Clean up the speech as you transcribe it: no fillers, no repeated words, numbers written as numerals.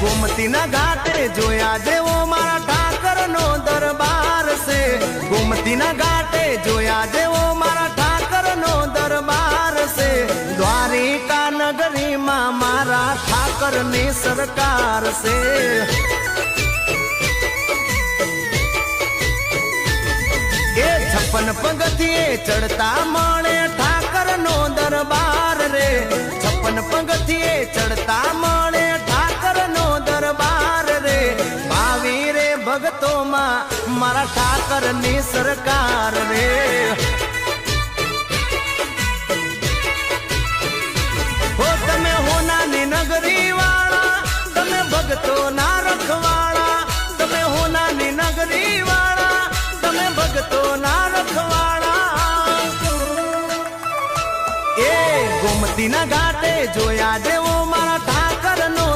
ગોમતીના ઘાટે જોયા જેવો મારા ઠાકરનો દરબાર છે. ગોમતીના ઘાટે જોયા જેવો મારા ઠાકરનો દરબાર છે. દ્વારિકા નગરીમાં મારા ઠાકરની સરકાર છે. એ 56 પગથિયે ચડતા મળે ઠાકરનો દરબાર રે. 56 પગથિયે ચડતા મળે ઠાકરનો દરબાર રે. ભાવી રે ભક્તોમાં મારા ઠાકરની સરકાર રે. હો તમે હોનાની નગરી વાળા, તમે ભક્તોના રખવાળા. તમે હોનાની નગરી વાળા, તમે ભક્તોના રખવાળા. એ ગોમતીના ઘાટે જોયા જેવો મારા ઠાકરનો